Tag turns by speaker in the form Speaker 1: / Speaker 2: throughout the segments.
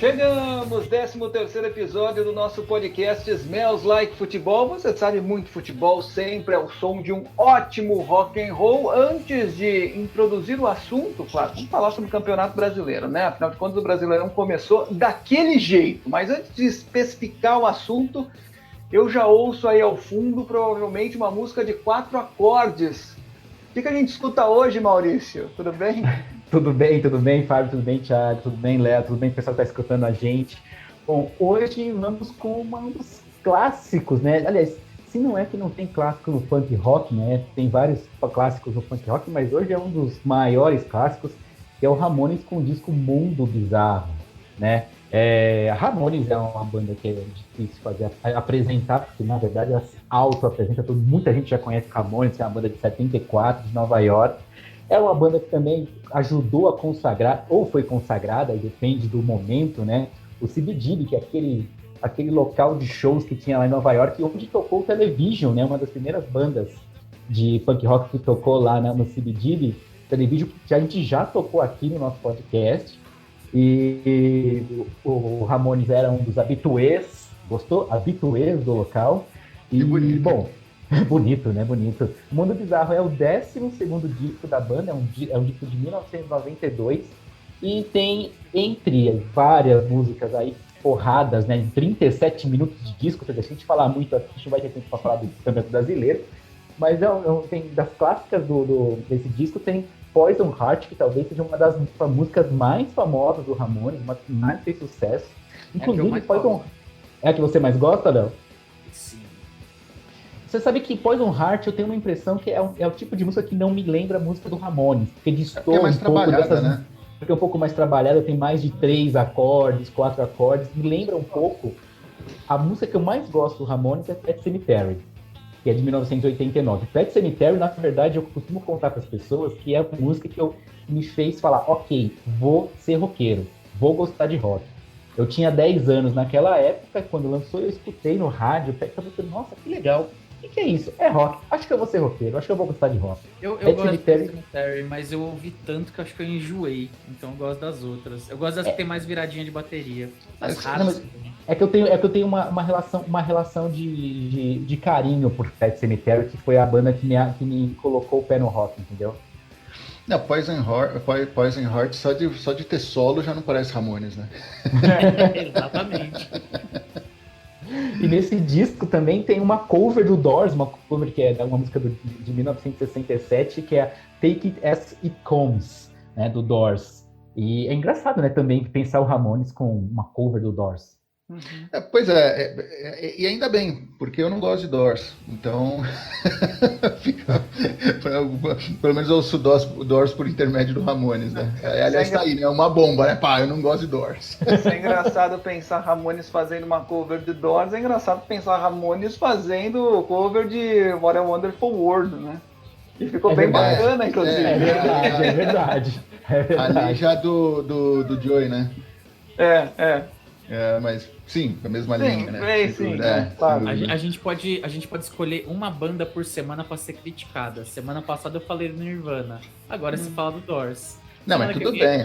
Speaker 1: Chegamos, 13º episódio do nosso podcast Smells Like Futebol. Você sabe, muito futebol sempre é o som de um ótimo rock and roll. Antes de introduzir o assunto, claro, vamos falar sobre o Campeonato Brasileiro, né? Afinal de contas, o Brasileirão começou daquele jeito. Mas antes de especificar o assunto, eu já ouço aí ao fundo, provavelmente, uma música de 4 acordes. O que a gente escuta hoje, Maurício? Tudo bem?
Speaker 2: Tudo bem, Fábio, tudo bem, Thiago, tudo bem, Léo, tudo bem, o pessoal que está escutando a gente. Bom, hoje vamos com um dos clássicos, né? Aliás, se não é que não tem clássico no punk rock, né? Tem vários clássicos no punk rock, mas hoje é um dos maiores clássicos, que é o Ramones com o disco Mundo Bizarro, né? Ramones é uma banda que é difícil apresentar, porque na verdade ela se auto-apresenta, muita gente já conhece Ramones, que é uma banda de 74, de Nova York. É uma banda que também ajudou a consagrar, ou foi consagrada, depende do momento, né? O CBGB, que é aquele local de shows que tinha lá em Nova York, onde tocou o Television, né? Uma das primeiras bandas de punk rock que tocou lá no CBGB. Television, que a gente já tocou aqui no nosso podcast. E o Ramones era um dos habituês, gostou? Habituês do local.
Speaker 3: E bonito.
Speaker 2: Bom, bonito, né? Bonito. O Mundo Bizarro é o 12º disco da banda, é um disco de 1992 e tem, entre várias músicas aí, porradas, né? Em 37 minutos de disco, se a gente falar muito aqui, a gente não vai ter tempo para falar do Campeonato Brasileiro, mas tem, das clássicas desse disco tem Poison Heart, que talvez seja uma das músicas mais famosas do Ramones, uma que mais fez sucesso. Inclusive, Poison... É a que você mais gosta, Léo?
Speaker 4: Sim.
Speaker 2: Você sabe que Poison Heart, eu tenho uma impressão que é o tipo de música que não me lembra a música do Ramones, porque destoa
Speaker 3: é mais
Speaker 2: um pouco
Speaker 3: trabalhada, né?
Speaker 2: Porque é um pouco mais trabalhada, tem mais de 3 acordes, 4 acordes, me lembra um pouco. A música que eu mais gosto do Ramones é Pet Sematary, que é de 1989. Pet Sematary, na verdade, eu costumo contar para as pessoas que é a música que me fez falar, ok, vou ser roqueiro, vou gostar de rock. Eu tinha 10 anos naquela época, quando lançou, eu escutei no rádio, Pet Sematary, nossa, que legal. O que é isso? É rock. Acho que eu vou ser roqueiro, acho que eu vou gostar de rock.
Speaker 4: Eu gosto de Pet Sematary, mas eu ouvi tanto que eu acho que eu enjoei. Então eu gosto das outras. Eu gosto das que tem mais viradinha de bateria. As raras.
Speaker 2: É que eu tenho uma relação de carinho por Pet Sematary, que foi a banda que me colocou o pé no rock, entendeu?
Speaker 3: Não, Poison Heart só de ter solo já não parece Ramones, né?
Speaker 4: Exatamente.
Speaker 2: E nesse disco também tem uma cover do Doors, uma cover que é uma música de 1967, que é Take It As It Comes, né, do Doors. E é engraçado, né, também pensar o Ramones com uma cover do Doors.
Speaker 4: Uhum.
Speaker 3: Pois e ainda bem, porque eu não gosto de Doors, então pelo menos eu ouço Doors por intermédio do Ramones, né? Aliás, tá aí, né? Uma bomba, né? Pá, eu não gosto de Doors.
Speaker 1: É engraçado pensar Ramones fazendo uma cover de Doors, é engraçado pensar Ramones fazendo cover de What a Wonderful World, né? E ficou bem bacana, inclusive.
Speaker 2: É verdade.
Speaker 3: Ali já do Joey, né? Mas sim, a mesma linha, né?
Speaker 1: Sim,
Speaker 4: claro. A gente pode escolher uma banda por semana para ser criticada. Semana passada eu falei do Nirvana. Agora você fala do Doors.
Speaker 3: Não, mas tudo bem.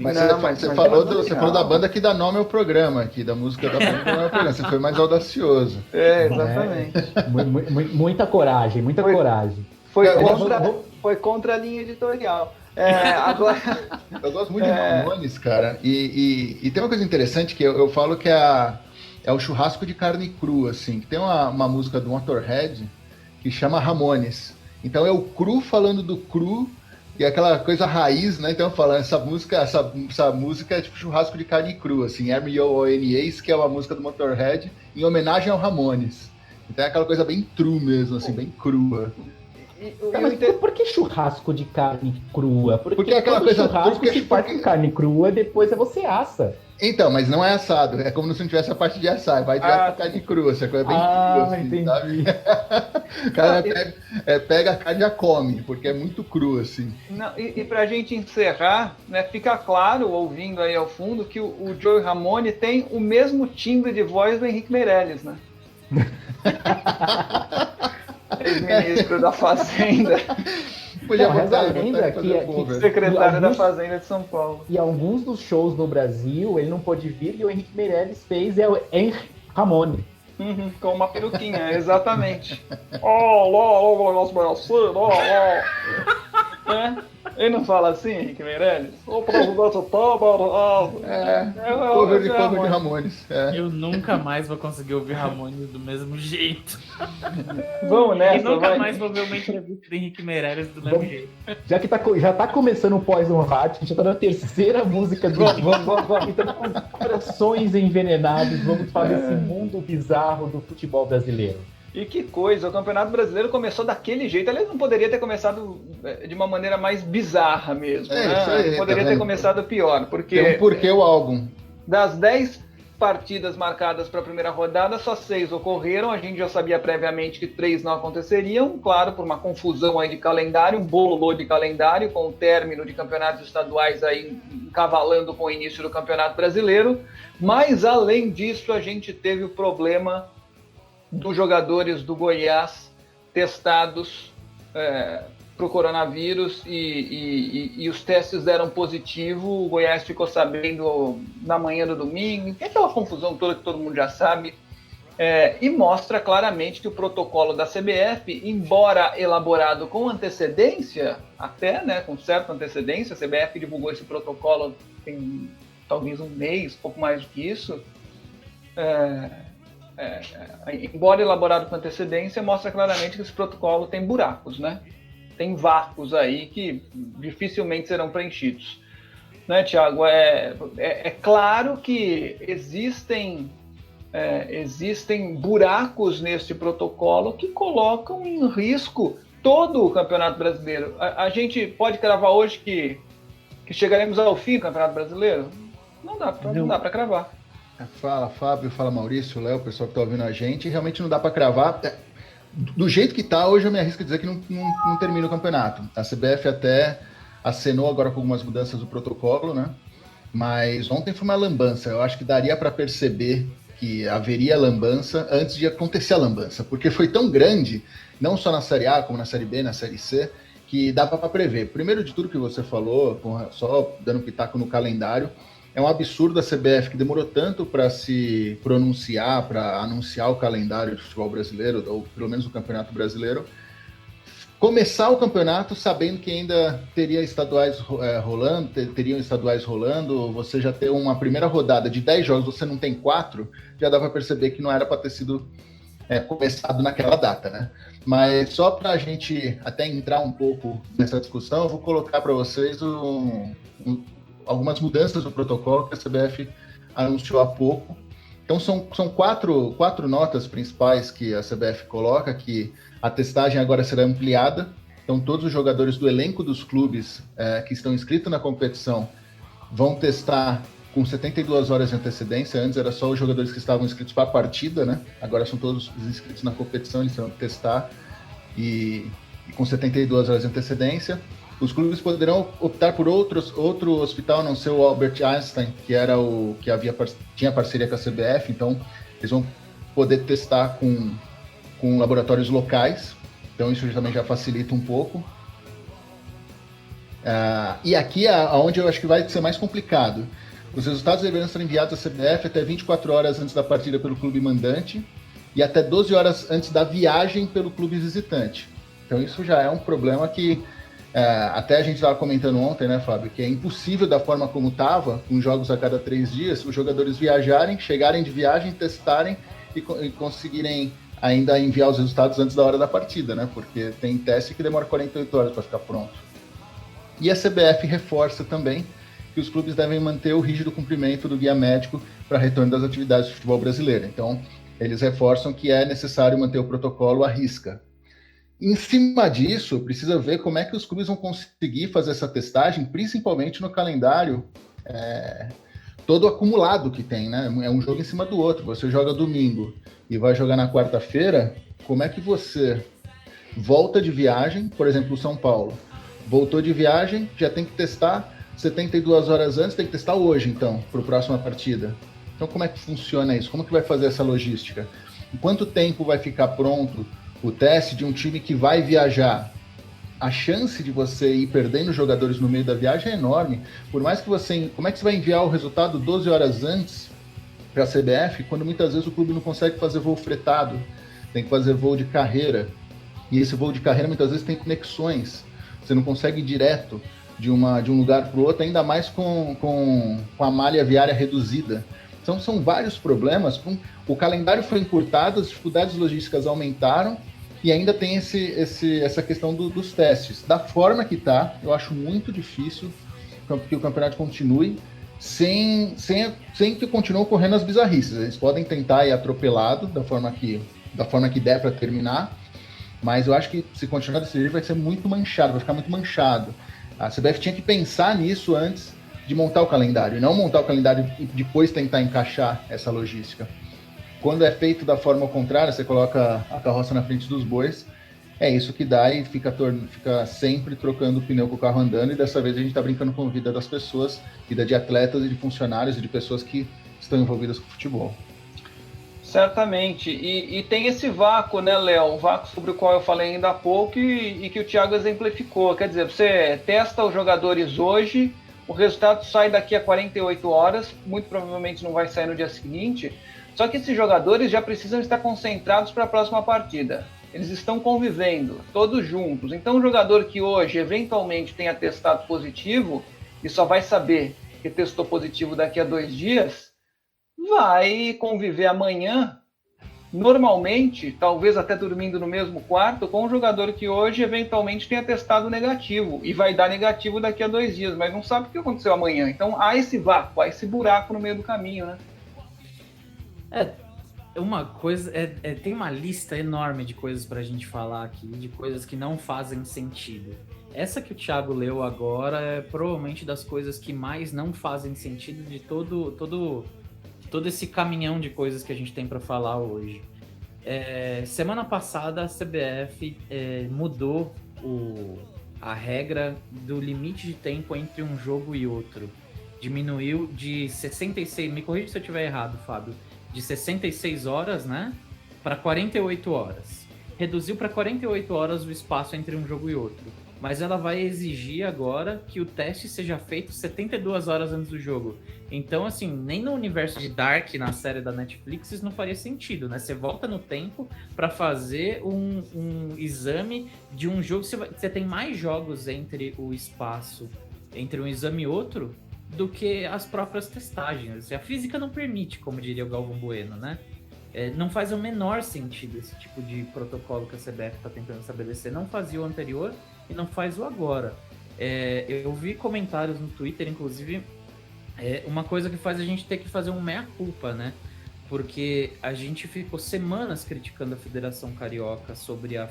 Speaker 3: Mas você falou da banda que dá nome ao programa aqui, da música da banda que dá nome ao programa. Você foi mais audacioso.
Speaker 1: Exatamente.
Speaker 2: Muita coragem.
Speaker 1: Foi contra a linha editorial. Agora...
Speaker 3: Eu gosto muito de Ramones, cara. E tem uma coisa interessante que eu falo que é o churrasco de carne crua, assim. Que tem uma música do Motorhead que chama Ramones. Então é o cru falando do cru e aquela coisa raiz, né? Então falando essa música é tipo churrasco de carne crua, assim. R.O.N.A.S, que é uma música do Motorhead em homenagem ao Ramones. Então é aquela coisa bem true mesmo, assim, bem crua.
Speaker 2: Mas por que churrasco de carne crua?
Speaker 3: Porque é aquela coisa...
Speaker 2: Churrasco se faz com carne crua, depois você assa.
Speaker 3: Então, mas não é assado. É como se não tivesse a parte de assar. Vai direto pra carne crua. Essa coisa é bem crua, assim,
Speaker 2: entendi.
Speaker 3: Sabe? O cara pega a carne e já come, porque é muito crua, assim.
Speaker 1: Não, e pra gente encerrar, né, fica claro, ouvindo aí ao fundo, que o Joey Ramone tem o mesmo timbre de voz do Henrique Meirelles, né? Ex-ministro da Fazenda.
Speaker 3: Podia
Speaker 2: Não, reza a
Speaker 3: botar
Speaker 2: lenda
Speaker 3: e fazer
Speaker 2: que-
Speaker 3: o cover.
Speaker 1: Secretário da
Speaker 2: Alguns-
Speaker 1: Fazenda de São Paulo.
Speaker 2: E alguns dos shows no Brasil, ele não pôde vir e o Henrique Meirelles fez é o Henrique Ramone.
Speaker 1: Uhum, com uma peruquinha, exatamente. É? Ele não fala assim, Henrique Meirelles? O presidente
Speaker 3: Cover de Ramones. É.
Speaker 4: Eu nunca mais vou conseguir ouvir Ramones do mesmo jeito.
Speaker 1: Vamos
Speaker 4: E
Speaker 1: nessa,
Speaker 4: nunca
Speaker 1: vai.
Speaker 4: mais vou ver uma entrevista do Henrique Meirelles do mesmo
Speaker 2: Vamos.
Speaker 4: jeito.
Speaker 2: Já tá começando o Poison Heart, a gente já tá na terceira música do
Speaker 1: Vamos.
Speaker 2: Então, com corações envenenados, vamos fazer esse mundo bizarro do futebol brasileiro.
Speaker 1: E que coisa, o Campeonato Brasileiro começou daquele jeito. Aliás, não poderia ter começado de uma maneira mais bizarra mesmo,
Speaker 3: É,
Speaker 1: né?
Speaker 3: isso aí,
Speaker 1: Poderia
Speaker 3: tá
Speaker 1: ter
Speaker 3: vendo?
Speaker 1: começado pior, porque
Speaker 3: Tem um porquê o álbum.
Speaker 1: das 10 partidas marcadas para a primeira rodada, só 6 ocorreram. A gente já sabia previamente que 3 não aconteceriam, claro, por uma confusão aí de calendário, um bololô de calendário, com o término de campeonatos estaduais aí encavalando com o início do Campeonato Brasileiro. Mas, além disso, a gente teve o problema dos jogadores do Goiás testados para o coronavírus e os testes deram positivo. O Goiás ficou sabendo na manhã do domingo, tem aquela confusão toda que todo mundo já sabe, e mostra claramente que o protocolo da CBF, embora elaborado com antecedência, até, né, com certa antecedência, a CBF divulgou esse protocolo tem talvez um mês, pouco mais do que isso, embora elaborado com antecedência, mostra claramente que esse protocolo tem buracos, né? Tem vácuos aí que dificilmente serão preenchidos. Né, Thiago? É claro que existem buracos nesse protocolo que colocam em risco todo o Campeonato Brasileiro. A gente pode cravar hoje que chegaremos ao fim do Campeonato Brasileiro? Não dá para cravar.
Speaker 3: Fala Fábio, fala Maurício, Léo, o pessoal que tá ouvindo a gente, realmente não dá para cravar. Do jeito que tá, hoje eu me arrisco a dizer que não termina o campeonato. A CBF até acenou agora com algumas mudanças do protocolo, né? Mas ontem foi uma lambança. Eu acho que daria para perceber que haveria lambança antes de acontecer a lambança, porque foi tão grande, não só na Série A, como na Série B, na Série C, que dava para prever. Primeiro de tudo que você falou, só dando pitaco no calendário, é um absurdo a CBF, que demorou tanto para se pronunciar, para anunciar o calendário de futebol brasileiro, ou pelo menos o Campeonato Brasileiro, começar o campeonato sabendo que ainda teria estaduais rolando, teriam estaduais rolando, você já ter uma primeira rodada de 10 jogos, você não tem 4, já dá para perceber que não era para ter sido começado naquela data, né? Mas só para a gente até entrar um pouco nessa discussão, eu vou colocar para vocês algumas mudanças do protocolo que a CBF anunciou há pouco. Então são quatro notas principais que a CBF coloca, que a testagem agora será ampliada. Então todos os jogadores do elenco dos clubes que estão inscritos na competição vão testar com 72 horas de antecedência. Antes era só os jogadores que estavam inscritos para a partida, né? Agora são todos os inscritos na competição, eles vão testar e com 72 horas de antecedência. Os clubes poderão optar por outro hospital, a não ser o Albert Einstein, que era o que tinha parceria com a CBF, então eles vão poder testar com laboratórios locais, então isso também já facilita um pouco. E aqui é onde eu acho que vai ser mais complicado. Os resultados deverão ser enviados à CBF até 24 horas antes da partida pelo clube mandante e até 12 horas antes da viagem pelo clube visitante. Então isso já é um problema que até a gente estava comentando ontem, né, Fábio, que é impossível da forma como estava, com jogos a cada 3 dias, os jogadores viajarem, chegarem de viagem, testarem e conseguirem ainda enviar os resultados antes da hora da partida, né, porque tem teste que demora 48 horas para ficar pronto. E a CBF reforça também que os clubes devem manter o rígido cumprimento do guia médico para retorno das atividades do futebol brasileiro. Então, eles reforçam que é necessário manter o protocolo à risca. Em cima disso, precisa ver como é que os clubes vão conseguir fazer essa testagem, principalmente no calendário todo acumulado que tem, né? É um jogo em cima do outro. Você joga domingo e vai jogar na quarta-feira, como é que você volta de viagem, por exemplo, o São Paulo, voltou de viagem, já tem que testar 72 horas antes, tem que testar hoje, então, para a próxima partida. Então, como é que funciona isso? Como que vai fazer essa logística? Em quanto tempo vai ficar pronto o teste de um time que vai viajar? a chance de você ir perdendo jogadores no meio da viagem é enorme. Por mais que você... Como é que você vai enviar o resultado 12 horas antes para a CBF, quando muitas vezes o clube não consegue fazer voo fretado, tem que fazer voo de carreira, e esse voo de carreira muitas vezes tem conexões, você não consegue ir direto de um lugar para o outro, ainda mais com a malha viária reduzida. Então são vários problemas, o calendário foi encurtado, as dificuldades logísticas aumentaram, e ainda tem essa questão dos testes. Da forma que está, eu acho muito difícil que o campeonato continue, sem que continue ocorrendo as bizarrices. Eles podem tentar ir atropelado da forma que der para terminar, mas eu acho que se continuar desse jeito vai ser muito manchado, vai ficar muito manchado. A CBF tinha que pensar nisso antes de montar o calendário, e não montar o calendário e depois tentar encaixar essa logística. Quando é feito da forma contrária, você coloca a carroça na frente dos bois, é isso que dá e fica sempre trocando o pneu com o carro andando, e dessa vez a gente está brincando com a vida das pessoas, vida de atletas e de funcionários e de pessoas que estão envolvidas com o futebol.
Speaker 1: Certamente, e tem esse vácuo, né, Léo? O vácuo sobre o qual eu falei ainda há pouco e que o Thiago exemplificou. Quer dizer, você testa os jogadores hoje, o resultado sai daqui a 48 horas, muito provavelmente não vai sair no dia seguinte, só que esses jogadores já precisam estar concentrados para a próxima partida. Eles estão convivendo, todos juntos. Então, o jogador que hoje, eventualmente, tenha testado positivo e só vai saber que testou positivo daqui a 2 dias, vai conviver amanhã, normalmente, talvez até dormindo no mesmo quarto, com um jogador que hoje, eventualmente, tenha testado negativo e vai dar negativo daqui a 2 dias, mas não sabe o que aconteceu amanhã. Então, há esse vácuo, há esse buraco no meio do caminho, né?
Speaker 4: Uma coisa, tem uma lista enorme de coisas pra gente falar aqui, de coisas que não fazem sentido. Essa que o Thiago leu agora é provavelmente das coisas que mais não fazem sentido de todo esse caminhão de coisas que a gente tem pra falar hoje. Semana passada a CBF mudou a regra do limite de tempo entre um jogo e outro. Diminuiu de 66, me corrija se eu estiver errado, Fábio, de 66 horas, né, para 48 horas. Reduziu para 48 horas o espaço entre um jogo e outro. Mas ela vai exigir agora que o teste seja feito 72 horas antes do jogo. Então, assim, nem no universo de Dark, na série da Netflix, isso não faria sentido, né? Você volta no tempo para fazer um exame de um jogo. Você tem mais jogos entre o espaço, entre um exame e outro, do que as próprias testagens. A física não permite, como diria o Galvão Bueno, né? Não faz o menor sentido esse tipo de protocolo que a CBF está tentando estabelecer. Não fazia o anterior e não faz o agora. Eu vi comentários no Twitter, inclusive, uma coisa que faz a gente ter que fazer um meia-culpa, né? Porque a gente ficou semanas criticando a Federação Carioca sobre a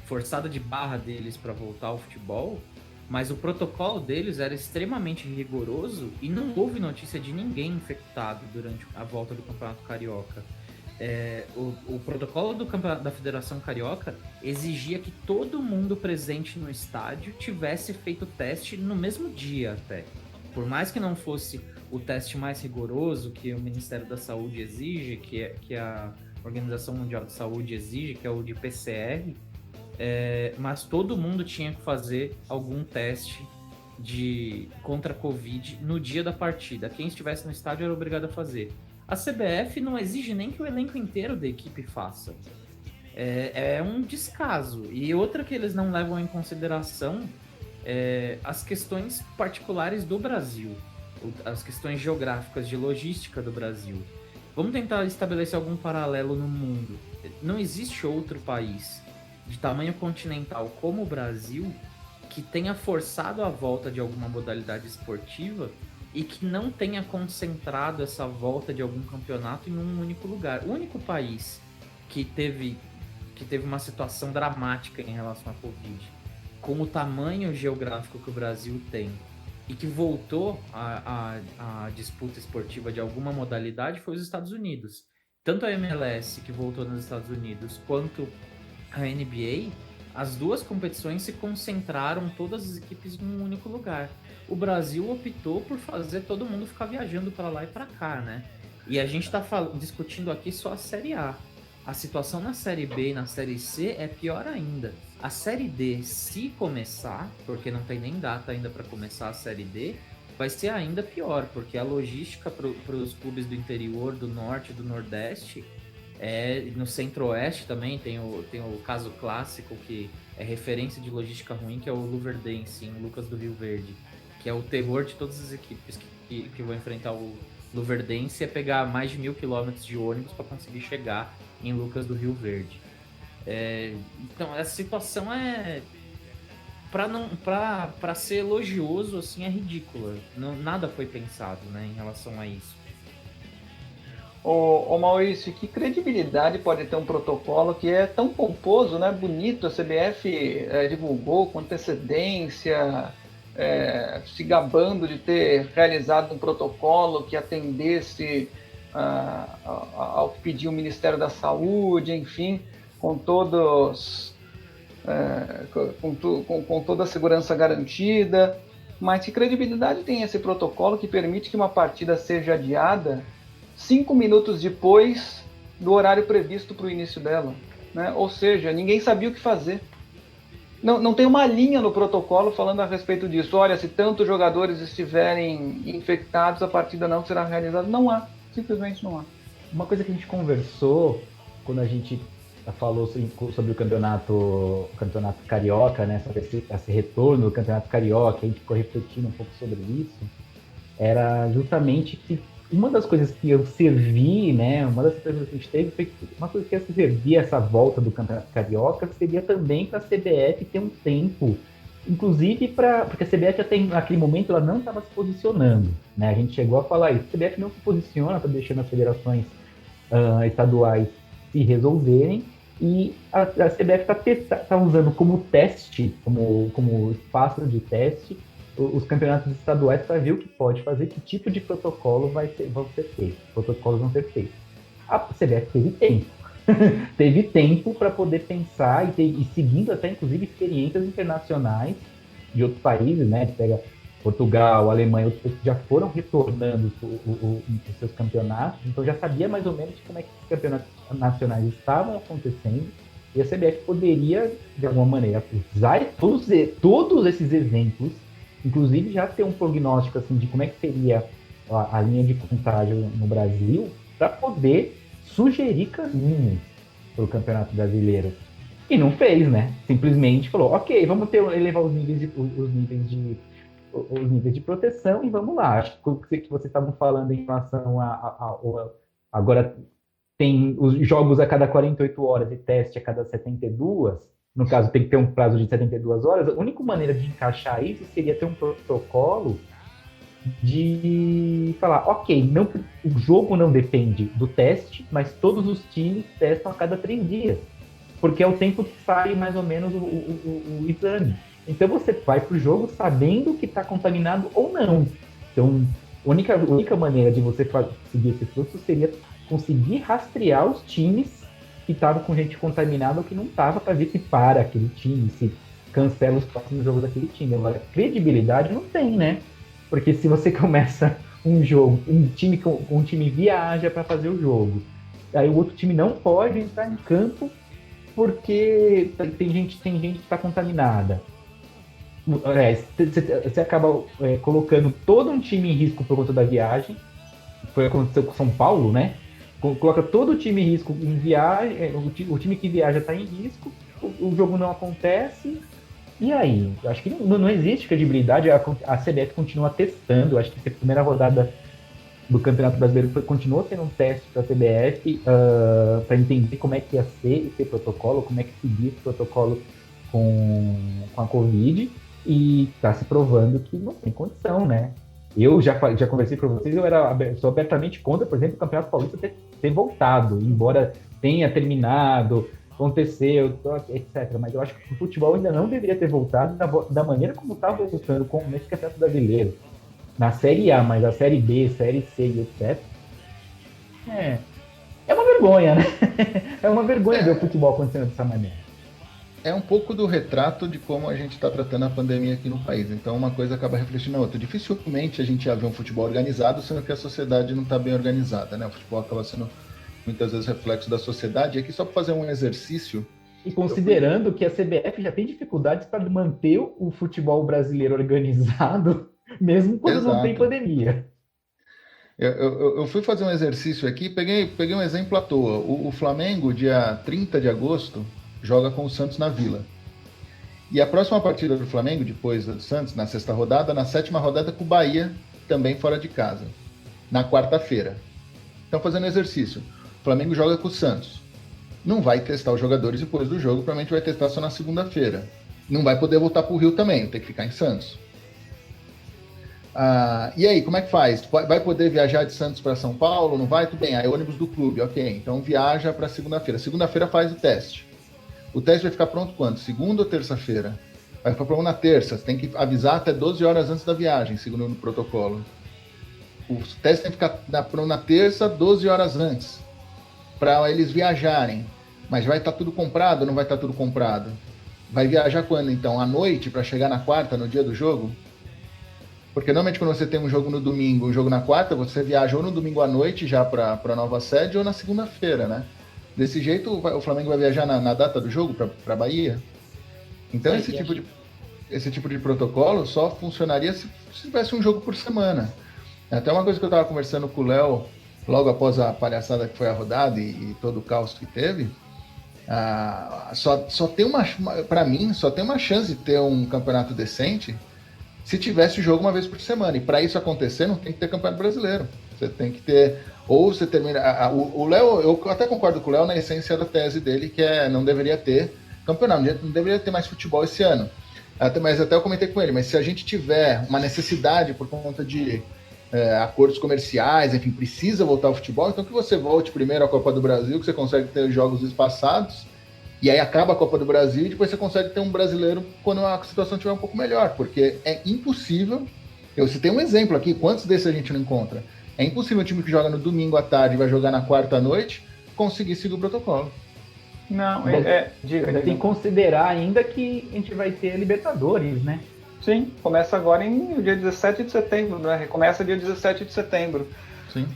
Speaker 4: forçada de barra deles para voltar ao futebol, mas o protocolo deles era extremamente rigoroso e não houve notícia de ninguém infectado durante a volta do Campeonato Carioca. O protocolo da Federação Carioca exigia que todo mundo presente no estádio tivesse feito o teste no mesmo dia até. Por mais que não fosse o teste mais rigoroso que o Ministério da Saúde exige, que a Organização Mundial de Saúde exige, que é o de PCR, mas todo mundo tinha que fazer algum teste contra a Covid no dia da partida. Quem estivesse no estádio era obrigado a fazer. A CBF não exige nem que o elenco inteiro da equipe faça. É um descaso. E outra que eles não levam em consideração as questões particulares do Brasil, as questões geográficas de logística do Brasil. Vamos tentar estabelecer algum paralelo no mundo. Não existe outro país de tamanho continental como o Brasil que tenha forçado a volta de alguma modalidade esportiva e que não tenha concentrado essa volta de algum campeonato em um único lugar. O único país que teve uma situação dramática em relação à Covid, com o tamanho geográfico que o Brasil tem, e que voltou a disputa esportiva de alguma modalidade, foi os Estados Unidos. Tanto a MLS, que voltou nos Estados Unidos, quanto a NBA, as duas competições se concentraram todas as equipes em um único lugar. O Brasil optou por fazer todo mundo ficar viajando para lá e para cá, né? E a gente está discutindo aqui só a Série A. A situação na Série B e na Série C é pior ainda. A Série D, se começar, porque não tem nem data ainda para começar a Série D, vai ser ainda pior, porque a logística para os clubes do interior, do norte e do nordeste, no centro-oeste também tem o caso clássico que é referência de logística ruim, que é o Luverdense, em Lucas do Rio Verde, que é o terror de todas as equipes que vão enfrentar o Luverdense, é pegar mais de 1.000 quilômetros de ônibus para conseguir chegar em Lucas do Rio Verde. Então, essa situação para ser elogioso, assim, é ridícula. Nada foi pensado, né, em relação a isso.
Speaker 1: Ô Maurício, que credibilidade pode ter um protocolo que é tão pomposo, né? Bonito, a CBF divulgou com antecedência, se gabando de ter realizado um protocolo que atendesse ao que pediu o Ministério da Saúde, enfim, com todos com toda a segurança garantida. Mas que credibilidade tem esse protocolo que permite que uma partida seja adiada 5 minutos depois do horário previsto para o início dela, né? Ou seja, ninguém sabia o que fazer. Não tem uma linha no protocolo falando a respeito disso. Olha, se tantos jogadores estiverem infectados, a partida não será realizada. Não há, simplesmente não há.
Speaker 2: Uma coisa que a gente conversou quando a gente falou sobre o campeonato carioca, né, sobre esse retorno do campeonato carioca, a gente ficou refletindo um pouco sobre isso, era justamente que uma das coisas que eu servi, né, uma das coisas que a gente teve foi que uma coisa que ia servir essa volta do campeonato carioca seria também para a CBF ter um tempo, inclusive porque a CBF até naquele momento ela não estava se posicionando, né, a gente chegou a falar isso, a CBF não se posiciona, está deixando as federações estaduais se resolverem, e a CBF está usando como teste, como espaço de teste, os campeonatos estaduais para ver o que pode fazer, que tipo de protocolo vão ser feitos. Protocolos vão ser feitos. A CBF teve tempo. Teve tempo para poder pensar e seguindo até, inclusive, experiências internacionais de outros países, né? Pega Portugal, Alemanha, outros países que já foram retornando os seus campeonatos, então já sabia mais ou menos como é que os campeonatos nacionais estavam acontecendo, e a CBF poderia, de alguma maneira, usar todos esses exemplos, inclusive já ter um prognóstico assim, de como é que seria a linha de contágio no Brasil, para poder sugerir caminhos para o Campeonato Brasileiro. E não fez, né? Simplesmente falou, ok, vamos elevar os níveis de proteção e vamos lá. Acho que o que vocês estavam falando em relação agora tem os jogos a cada 48 horas e teste a cada 72, no caso tem que ter um prazo de 72 horas, a única maneira de encaixar isso seria ter um protocolo de falar, ok, o jogo não depende do teste, mas todos os times testam a cada 3 dias, porque é o tempo que sai mais ou menos o exame. Então você vai para o jogo sabendo que está contaminado ou não. Então, a única maneira de você seguir esse fluxo seria conseguir rastrear os times que estavam com gente contaminada ou que não estava, para ver se para aquele time, se cancela os próximos jogos daquele time. Agora, credibilidade não tem, né? Porque se você começa um jogo, um time viaja para fazer o jogo, aí o outro time não pode entrar em campo porque tem gente que está contaminada. Você acaba colocando todo um time em risco por conta da viagem. Foi o que aconteceu com São Paulo, né? Coloca todo o time em risco em viagem, o time que viaja está em risco, o jogo não acontece, e aí? Eu acho que não existe credibilidade, a CBF continua testando, eu acho que a primeira rodada do Campeonato Brasileiro continuou sendo um teste para a CBF, para entender como é que ia ser esse protocolo, como é que seguir esse protocolo com a Covid, e está se provando que não tem condição, né? Eu já conversei com vocês, sou abertamente contra, por exemplo, o Campeonato Paulista ter voltado, embora tenha terminado, aconteceu, etc. Mas eu acho que o futebol ainda não deveria ter voltado da maneira como estava voltando nesse Campeonato Brasileiro. Na Série A, mas a Série B, Série C e etc. É uma vergonha, né? É uma vergonha ver o futebol acontecendo dessa maneira.
Speaker 3: É um pouco do retrato de como a gente está tratando a pandemia aqui no país. Então, uma coisa acaba refletindo na outra. Dificilmente a gente ia ver um futebol organizado, sendo que a sociedade não está bem organizada, né? O futebol acaba sendo, muitas vezes, reflexo da sociedade. E aqui, só para fazer um exercício,
Speaker 2: E considerando que a CBF já tem dificuldades para manter o futebol brasileiro organizado, mesmo quando não tem
Speaker 3: Exato.
Speaker 2: pandemia.
Speaker 3: Eu fui fazer um exercício aqui, peguei um exemplo à toa. O Flamengo, dia 30 de agosto, joga com o Santos na Vila. E a próxima partida do Flamengo, depois do Santos, na sexta rodada, na sétima rodada com o Bahia, também fora de casa, na quarta-feira. Então, fazendo exercício. O Flamengo joga com o Santos. Não vai testar os jogadores depois do jogo, provavelmente vai testar só na segunda-feira. Não vai poder voltar para o Rio também, tem que ficar em Santos. E aí, como é que faz? Vai poder viajar de Santos para São Paulo? Não vai? Tudo bem, aí ônibus do clube, ok. Então viaja para segunda-feira. Segunda-feira faz o teste. O teste vai ficar pronto quando? Segunda ou terça-feira? Vai ficar pronto na terça. Você tem que avisar até 12 horas antes da viagem, segundo o protocolo. O teste tem que ficar pronto na terça, 12 horas antes, para eles viajarem. Mas vai estar tudo comprado ou não vai estar tudo comprado? Vai viajar quando, então? À noite, para chegar na quarta, no dia do jogo? Porque normalmente quando você tem um jogo no domingo, um jogo na quarta, você viaja ou no domingo à noite já para a nova sede ou na segunda-feira, né? Desse jeito, o Flamengo vai viajar na data do jogo para Bahia. Então, esse tipo de protocolo só funcionaria se tivesse um jogo por semana. Até uma coisa que eu estava conversando com o Léo, logo após a palhaçada que foi a rodada e todo o caos que teve, só tem para mim, só tem uma chance de ter um campeonato decente se tivesse o jogo uma vez por semana. E para isso acontecer, não tem que ter campeonato brasileiro. Você tem que ter... Ou você termina... O Léo, eu até concordo com o Léo na essência da tese dele, que não deveria ter campeonato, não deveria ter mais futebol esse ano. Mas até eu comentei com ele, mas se a gente tiver uma necessidade por conta de acordos comerciais, enfim, precisa voltar ao futebol, então que você volte primeiro à Copa do Brasil, que você consegue ter jogos espaçados, e aí acaba a Copa do Brasil e depois você consegue ter um brasileiro quando a situação estiver um pouco melhor, porque é impossível. Eu citei um exemplo aqui, quantos desses a gente não encontra? É impossível um time que joga no domingo à tarde e vai jogar na quarta à noite conseguir seguir o protocolo.
Speaker 1: Não,
Speaker 2: diga. Tem que considerar ainda que a gente vai ter Libertadores, né?
Speaker 1: Sim, começa agora no dia 17 de setembro, né? Recomeça dia 17 de setembro.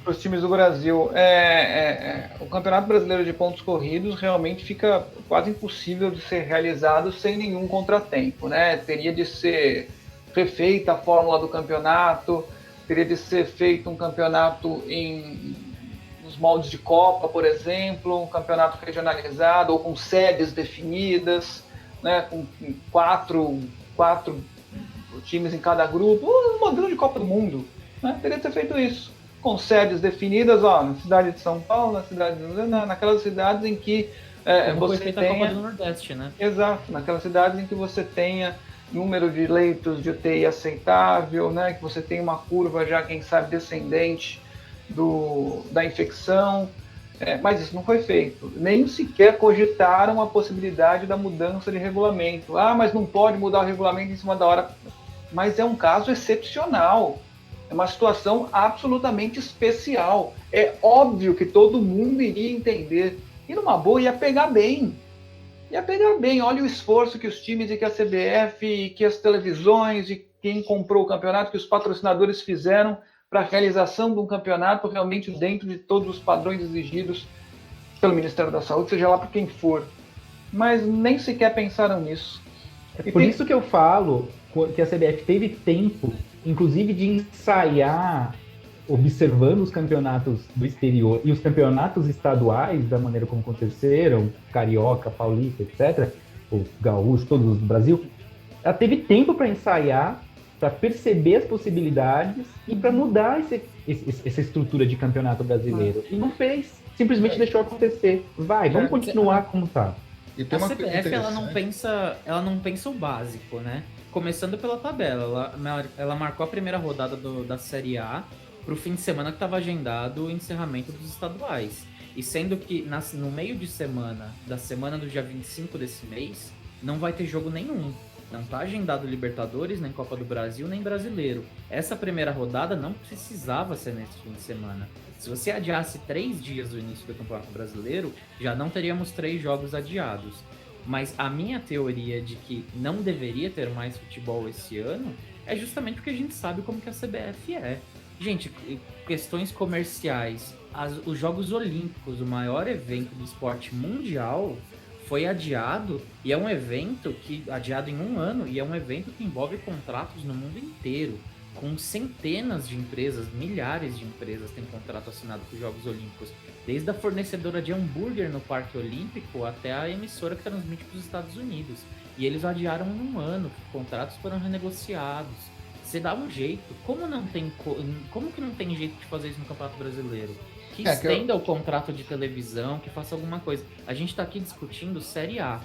Speaker 1: Para os times do Brasil. O Campeonato Brasileiro de Pontos Corridos realmente fica quase impossível de ser realizado sem nenhum contratempo, né? Teria de ser refeita a fórmula do campeonato, teria de ser feito um campeonato nos moldes de Copa, por exemplo, um campeonato regionalizado ou com sedes definidas, né? Com quatro times em cada grupo, um modelo de Copa do Mundo, né? Teria de ser feito isso, com sedes definidas, na cidade de São Paulo, naquelas cidades em que você tenha...
Speaker 4: a Copa do Nordeste, né?
Speaker 1: Exato, naquelas cidades em que você tenha número de leitos de UTI aceitável, né? Que você tenha uma curva já, quem sabe, descendente da infecção, mas isso não foi feito. Nem sequer cogitaram a possibilidade da mudança de regulamento. Mas não pode mudar o regulamento em cima da hora. Mas é um caso excepcional. É uma situação absolutamente especial. É óbvio que todo mundo iria entender. E numa boa ia pegar bem. Olha o esforço que os times e que a CBF, e que as televisões, e quem comprou o campeonato, que os patrocinadores fizeram para a realização de um campeonato realmente dentro de todos os padrões exigidos pelo Ministério da Saúde, seja lá por quem for. Mas nem sequer pensaram nisso.
Speaker 2: Por isso que eu falo que a CBF teve tempo, inclusive, de ensaiar, observando os campeonatos do exterior e os campeonatos estaduais, da maneira como aconteceram, Carioca, Paulista, etc., o Gaúcho, todos do Brasil. Ela teve tempo para ensaiar, para perceber as possibilidades e para mudar essa estrutura de campeonato brasileiro. E não fez, simplesmente deixou acontecer. Vamos continuar como está.
Speaker 4: A CBF ela não pensa o básico, né? Começando pela tabela, ela marcou a primeira rodada da Série A para o fim de semana que estava agendado o encerramento dos estaduais. E sendo que no meio de semana, da semana do dia 25 desse mês, não vai ter jogo nenhum. Não está agendado Libertadores, nem Copa do Brasil, nem Brasileiro. Essa primeira rodada não precisava ser nesse fim de semana. Se você adiasse 3 dias do início do Campeonato Brasileiro, já não teríamos 3 jogos adiados. Mas a minha teoria de que não deveria ter mais futebol esse ano é justamente porque a gente sabe como que a CBF é. Gente, questões comerciais, os Jogos Olímpicos, o maior evento do esporte mundial, foi adiado, e é um evento adiado em 1 ano, e é um evento que envolve contratos no mundo inteiro, com centenas de empresas, milhares de empresas têm contrato assinado com os Jogos Olímpicos, desde a fornecedora de hambúrguer no Parque Olímpico até a emissora que transmite para os Estados Unidos. E eles adiaram em 1 ano, contratos foram renegociados. Você dá um jeito. Como que não tem jeito de fazer isso no Campeonato Brasileiro? Que estenda o contrato de televisão, que faça alguma coisa. A gente está aqui discutindo Série A.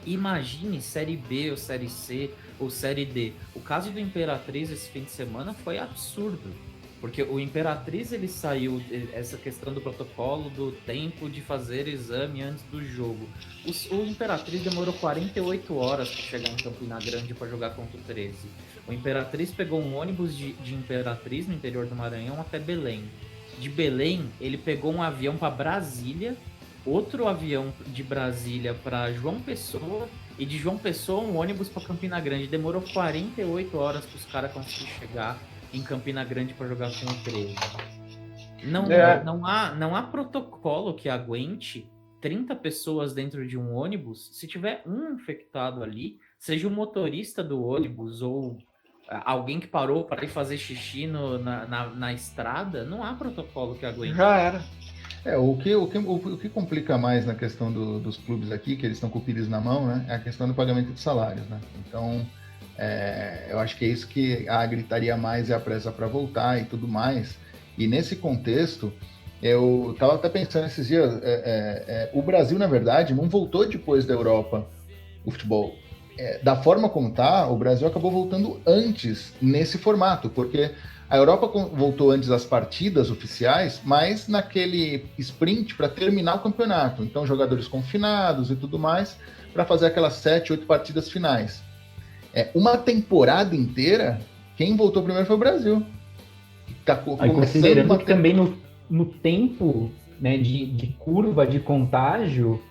Speaker 4: Imagine Série B ou Série C ou Série D. O caso do Imperatriz esse fim de semana foi absurdo. Porque o Imperatriz, ele saiu, essa questão do protocolo, do tempo de fazer exame antes do jogo. O Imperatriz demorou 48 horas para chegar em Campina Grande para jogar contra o 13. O Imperatriz pegou um ônibus de Imperatriz, no interior do Maranhão, até Belém. De Belém, ele pegou um avião para Brasília, outro avião de Brasília para João Pessoa, e de João Pessoa um ônibus para Campina Grande. Demorou 48 horas para os caras conseguirem chegar em Campina Grande para jogar com o 13. Não há protocolo que aguente 30 pessoas dentro de um ônibus. Se tiver um infectado ali, seja o motorista do ônibus ou alguém que parou para ir fazer xixi na estrada, não há protocolo que aguente.
Speaker 1: Já era.
Speaker 3: O que complica mais na questão dos clubes aqui, que eles estão com o pires na mão, né, é a questão do pagamento de salários, né? Então, eu acho que é isso que a gritaria mais é a pressa para voltar e tudo mais. E nesse contexto, eu estava até pensando esses dias, o Brasil, na verdade, não voltou depois da Europa o futebol. Da forma como está, o Brasil acabou voltando antes nesse formato, porque a Europa voltou antes das partidas oficiais, mas naquele sprint para terminar o campeonato. Então, jogadores confinados e tudo mais, para fazer aquelas 7, 8 partidas finais. Uma temporada inteira, quem voltou primeiro foi o Brasil.
Speaker 2: Considerando que também no tempo, né, de curva de contágio,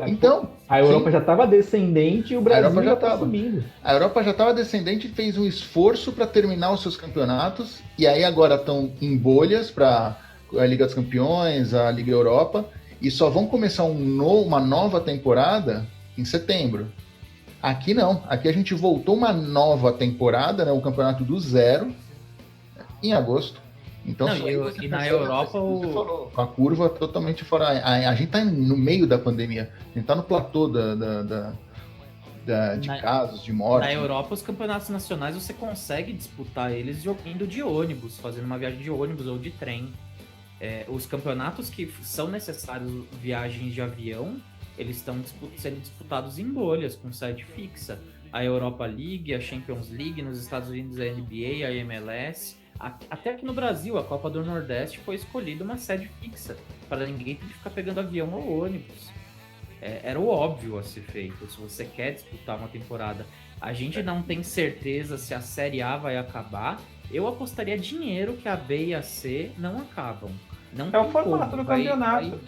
Speaker 3: então,
Speaker 2: a Europa já estava descendente e o Brasil já estava subindo.
Speaker 3: A Europa já estava descendente e fez um esforço para terminar os seus campeonatos, e aí agora estão em bolhas para a Liga dos Campeões, a Liga Europa, e só vão começar uma nova temporada em setembro. Aqui não, aqui a gente voltou uma nova temporada, né, o campeonato do zero, em agosto. Então,
Speaker 4: e na Europa
Speaker 3: falou, com a curva totalmente fora. A gente está no meio da pandemia, a gente está no platô de casos, de mortes.
Speaker 4: Na Europa, os campeonatos nacionais você consegue disputar eles indo de ônibus, fazendo uma viagem de ônibus ou de trem. Os campeonatos que são necessários viagens de avião, eles estão sendo disputados em bolhas, com sede fixa. A Europa League, a Champions League, nos Estados Unidos a NBA, a MLS. Até aqui no Brasil, a Copa do Nordeste foi escolhida uma sede fixa, para ninguém ter que ficar pegando avião ou ônibus. Era o óbvio a ser feito, se você quer disputar uma temporada. A gente não tem certeza se a Série A vai acabar. Eu apostaria dinheiro que a B e a C não acabam. Não
Speaker 1: é o formato do campeonato.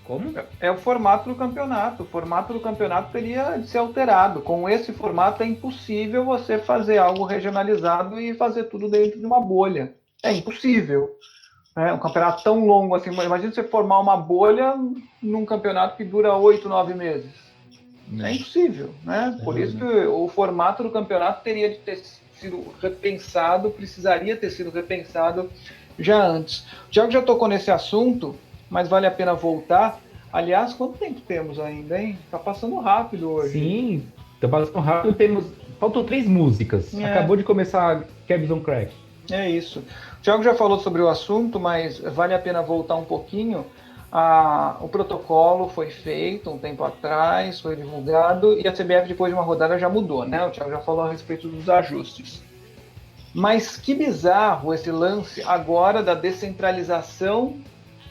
Speaker 4: Como?
Speaker 1: É o formato do campeonato. O formato do campeonato teria de ser alterado. Com esse formato é impossível você fazer algo regionalizado e fazer tudo dentro de uma bolha. É impossível. Um campeonato tão longo assim. Imagina você formar uma bolha num campeonato que dura 8, 9 meses. É impossível, né? Por isso que o formato do campeonato teria de ter sido repensado, precisaria ter sido repensado já antes. O Thiago já tocou nesse assunto, mas vale a pena voltar. Aliás, quanto tempo temos ainda, hein? Tá passando rápido hoje.
Speaker 2: Sim, tá passando rápido. Faltam 3 músicas. Acabou de começar Cabs on Crack.
Speaker 1: É isso. O Thiago já falou sobre o assunto, mas vale a pena voltar um pouquinho. O protocolo foi feito um tempo atrás, foi divulgado, e a CBF, depois de uma rodada, já mudou, né? O Thiago já falou a respeito dos ajustes. Mas que bizarro esse lance agora da descentralização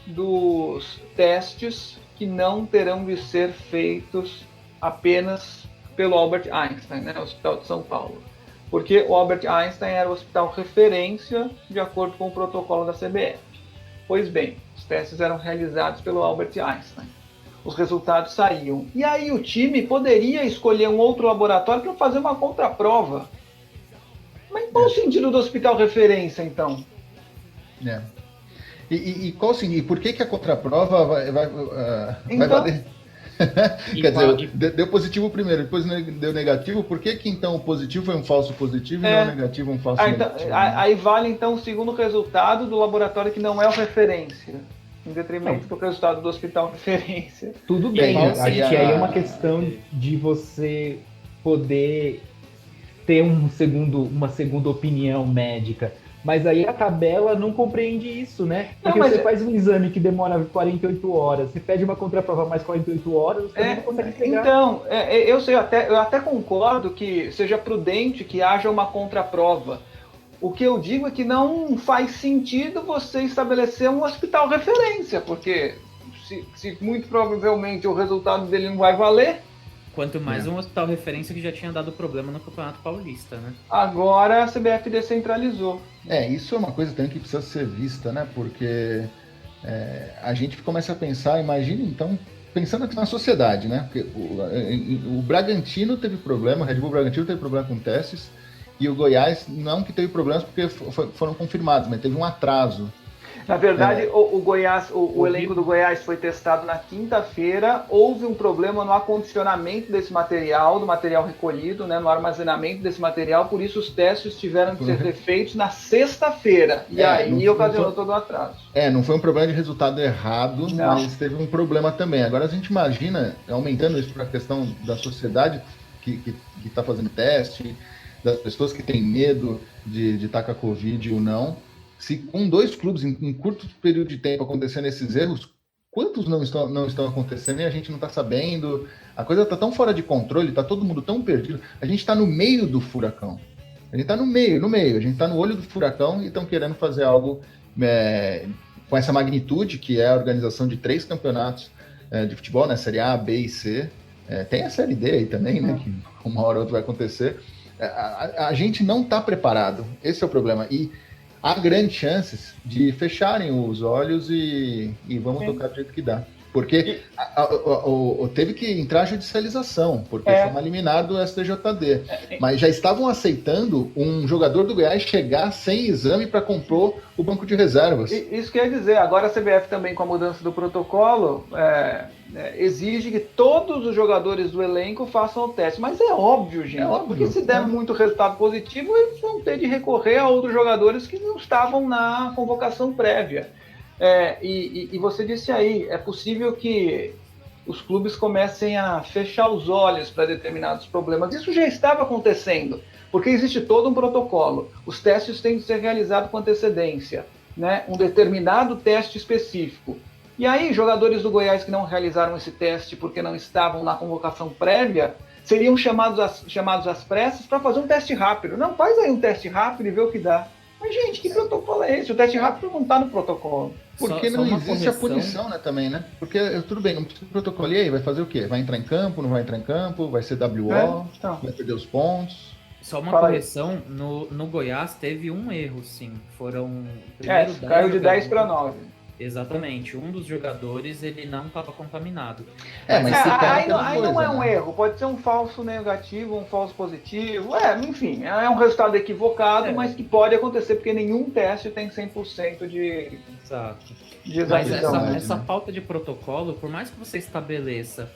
Speaker 1: dos testes que não terão de ser feitos apenas pelo Albert Einstein, né, o Hospital de São Paulo. Porque o Albert Einstein era o hospital referência de acordo com o protocolo da CBF. Pois bem, os testes eram realizados pelo Albert Einstein. Os resultados saíam. E aí o time poderia escolher um outro laboratório para fazer uma contraprova. Mas qual o sentido do hospital referência, então?
Speaker 3: E qual sim? E por que a contraprova vai valer? Quer dizer, deu positivo primeiro, depois deu negativo. Por que então o positivo foi um falso positivo e não o negativo um falso negativo?
Speaker 1: Então, aí vale então o segundo resultado do laboratório que não é o referência, em detrimento do resultado do hospital referência.
Speaker 2: Tudo bem, acho que aí é uma questão de você poder ter uma segunda opinião médica. Mas aí a tabela não compreende isso, né? Porque você faz um exame que demora 48 horas, você pede uma contraprova mais 48 horas, você não consegue pegar.
Speaker 1: Então, eu até concordo que seja prudente que haja uma contraprova. O que eu digo é que não faz sentido você estabelecer um hospital referência, porque se muito provavelmente o resultado dele não vai valer.
Speaker 4: Quanto mais um hospital referência que já tinha dado problema no Campeonato Paulista, né?
Speaker 1: Agora a CBF descentralizou.
Speaker 3: Isso é uma coisa também que precisa ser vista, né? Porque a gente começa a pensar, imagina então, pensando aqui na sociedade, né? Porque o Bragantino teve problema, o Red Bull Bragantino teve problema com testes, e o Goiás não que teve problemas porque foram confirmados, mas teve um atraso.
Speaker 1: Na verdade, o Goiás, o elenco do Goiás foi testado na quinta-feira. Houve um problema no acondicionamento desse material, do material recolhido, né, no armazenamento desse material. Por isso, os testes tiveram que ser feitos na sexta-feira. E aí ocasionou todo o atraso.
Speaker 3: Não foi um problema de resultado errado, mas teve um problema também. Agora, a gente imagina, aumentando isso para a questão da sociedade que está fazendo teste, das pessoas que têm medo de estar com a Covid ou não. Se com 2 clubes em curto período de tempo acontecendo esses erros, quantos não estão acontecendo e a gente não está sabendo? A coisa está tão fora de controle, está todo mundo tão perdido. A gente está no meio do furacão. A gente está no meio. A gente está no olho do furacão e estão querendo fazer algo com essa magnitude, que é a organização de 3 campeonatos de futebol, né? Série A, B e C. Tem a Série D aí também, né? Que uma hora ou outra vai acontecer. A gente não está preparado. Esse é o problema. E há grandes chances de fecharem os olhos e vamos tocar do jeito que dá. Porque teve que entrar a judicialização, porque foi uma liminar do STJD. Mas já estavam aceitando um jogador do Goiás chegar sem exame para compor o banco de reservas.
Speaker 1: Isso quer dizer, agora a CBF também, com a mudança do protocolo, exige que todos os jogadores do elenco façam o teste. Mas é óbvio, gente, porque se der muito resultado positivo, eles vão ter de recorrer a outros jogadores que não estavam na convocação prévia. E você disse aí, é possível que os clubes comecem a fechar os olhos para determinados problemas. Isso já estava acontecendo, porque existe todo um protocolo. Os testes têm de ser realizados com antecedência, né? Um determinado teste específico. E aí, jogadores do Goiás que não realizaram esse teste porque não estavam na convocação prévia, seriam chamados às pressas para fazer um teste rápido. Não, faz aí um teste rápido e vê o que dá. Mas, gente, que protocolo é esse? O teste rápido não está no protocolo.
Speaker 3: Porque não existe a punição, né, também, né? Porque, tudo bem, não precisa protocolo. E aí, vai fazer o quê? Vai entrar em campo, não vai entrar em campo? Vai ser WO? Vai perder os pontos?
Speaker 4: Só uma correção, no Goiás teve um erro, sim. Foram...
Speaker 1: caiu de 10 para 9.
Speaker 4: Exatamente, um dos jogadores ele não estava contaminado.
Speaker 1: Mas aí não é um erro, pode ser um falso negativo, um falso positivo, enfim, é um resultado equivocado, mas que pode acontecer porque nenhum teste tem 100% de
Speaker 4: Exato.
Speaker 1: De
Speaker 4: mas essa falta de protocolo, por mais que você estabeleça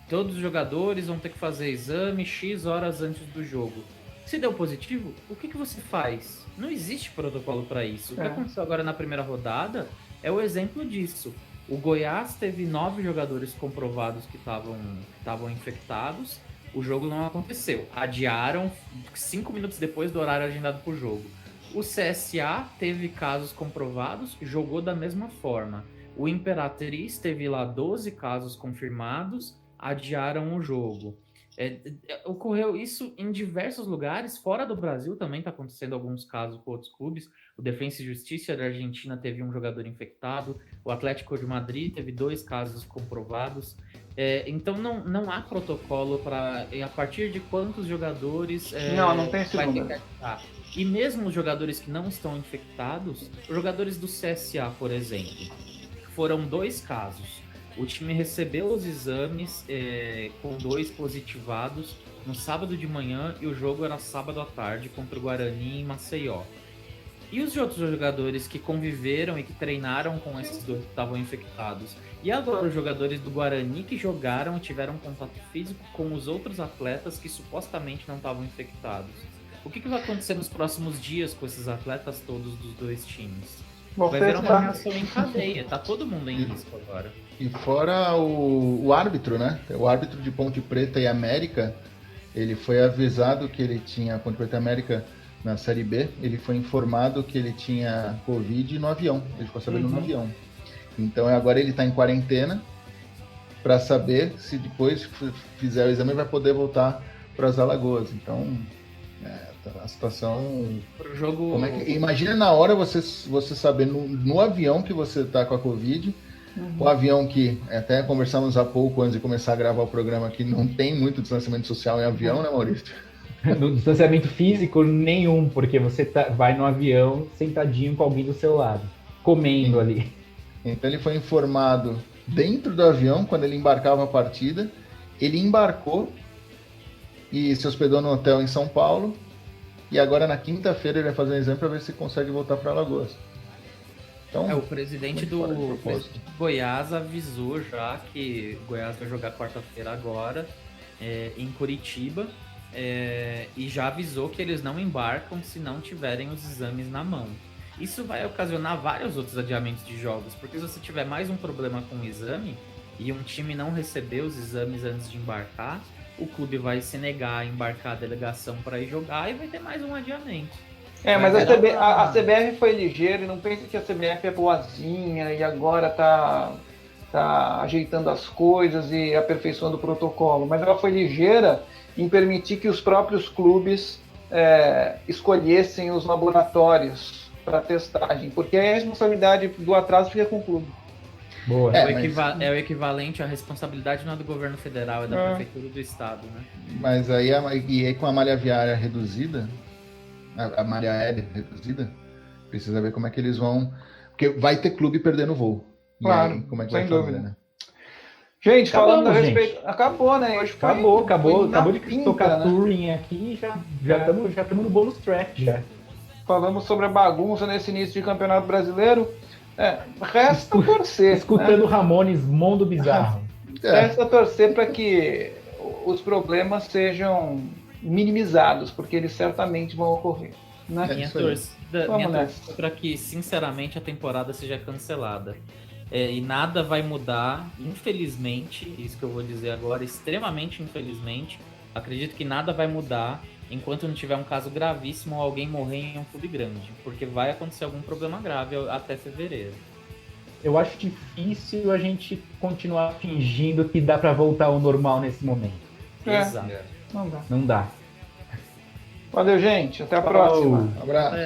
Speaker 4: todos os jogadores vão ter que fazer exame X horas antes do jogo. Se deu positivo, o que você faz? Não existe protocolo para isso. O que aconteceu agora na primeira rodada é o exemplo disso. O Goiás teve 9 jogadores comprovados que estavam infectados. O jogo não aconteceu. Adiaram 5 minutos depois do horário agendado para o jogo. O CSA teve casos comprovados, jogou da mesma forma. O Imperatriz teve lá 12 casos confirmados, adiaram o jogo. Ocorreu isso em diversos lugares, fora do Brasil também está acontecendo alguns casos com outros clubes. O Defensa e Justiça da Argentina teve um jogador infectado, o Atlético de Madrid teve 2 casos comprovados. Então não há protocolo para a partir de quantos jogadores
Speaker 1: não tem esse número.
Speaker 4: E mesmo os jogadores que não estão infectados, os jogadores do CSA, por exemplo, foram 2 casos. O time recebeu os exames com 2 positivados no sábado de manhã e o jogo era sábado à tarde contra o Guarani em Maceió. E os outros jogadores que conviveram e que treinaram com esses dois que estavam infectados? E agora os jogadores do Guarani que jogaram e tiveram contato físico com os outros atletas que supostamente não estavam infectados? O que vai acontecer nos próximos dias com esses atletas todos dos dois times? Vai virar uma reação em cadeia, tá todo mundo em risco agora.
Speaker 3: E fora o árbitro, né? O árbitro de Ponte Preta e América, ele foi avisado que ele tinha, Ponte Preta e América na Série B, ele foi informado que ele tinha Covid no avião, ele ficou sabendo no avião. Então agora ele está em quarentena para saber se depois fizer o exame vai poder voltar para as Alagoas. Então a situação...
Speaker 4: Pro jogo...
Speaker 3: Imagina na hora você saber no avião que você está com a Covid, o avião que, até conversamos há pouco antes de começar a gravar o programa aqui, não tem muito distanciamento social em avião, né, Maurício?
Speaker 2: No distanciamento físico, nenhum, porque você vai no avião sentadinho com alguém do seu lado, comendo ali.
Speaker 3: Então ele foi informado dentro do avião, quando ele embarcava a partida, ele embarcou e se hospedou no hotel em São Paulo, e agora na quinta-feira ele vai fazer um exame para ver se consegue voltar para Alagoas. Então,
Speaker 4: o presidente do Goiás avisou já que o Goiás vai jogar quarta-feira agora em Curitiba e já avisou que eles não embarcam se não tiverem os exames na mão. Isso vai ocasionar vários outros adiamentos de jogos, porque se você tiver mais um problema com o exame e um time não receber os exames antes de embarcar, o clube vai se negar a embarcar a delegação para ir jogar e vai ter mais um adiamento.
Speaker 1: Mas a CBF foi ligeira e não pensa que a CBF é boazinha e agora tá ajeitando as coisas e aperfeiçoando o protocolo, mas ela foi ligeira em permitir que os próprios clubes escolhessem os laboratórios para testagem, porque a responsabilidade do atraso fica com o clube.
Speaker 2: Boa.
Speaker 4: É o equivalente à responsabilidade não é do governo federal, é da prefeitura do estado, né?
Speaker 3: Mas aí com a malha viária reduzida, a malha aérea reduzida, precisa ver como é que eles vão... Porque vai ter clube perdendo voo.
Speaker 1: Claro,
Speaker 3: aí, como é que
Speaker 1: sem
Speaker 3: vai fazer,
Speaker 1: dúvida.
Speaker 3: né?
Speaker 1: Gente, falando a respeito... Acabou, né? Hoje
Speaker 2: Acabou de
Speaker 1: pinta,
Speaker 2: tocar
Speaker 1: né?
Speaker 2: Touring aqui e já estamos no bonus track já.
Speaker 1: Falamos sobre a bagunça nesse início de Campeonato Brasileiro. Resta torcer.
Speaker 2: Escutando
Speaker 1: né?
Speaker 2: Ramones, Mundo Bizarro.
Speaker 1: Resta torcer para que os problemas sejam minimizados, porque eles certamente vão ocorrer. Né?
Speaker 4: Minha torcida para que, sinceramente, a temporada seja cancelada. E nada vai mudar, infelizmente, isso que eu vou dizer agora, extremamente infelizmente, acredito que nada vai mudar enquanto não tiver um caso gravíssimo ou alguém morrer em um clube grande, porque vai acontecer algum problema grave até fevereiro.
Speaker 2: Eu acho difícil a gente continuar fingindo que dá para voltar ao normal nesse momento.
Speaker 4: Exato.
Speaker 1: Não dá.
Speaker 2: Não dá.
Speaker 1: Valeu, gente. Até a próxima.
Speaker 3: Um abraço.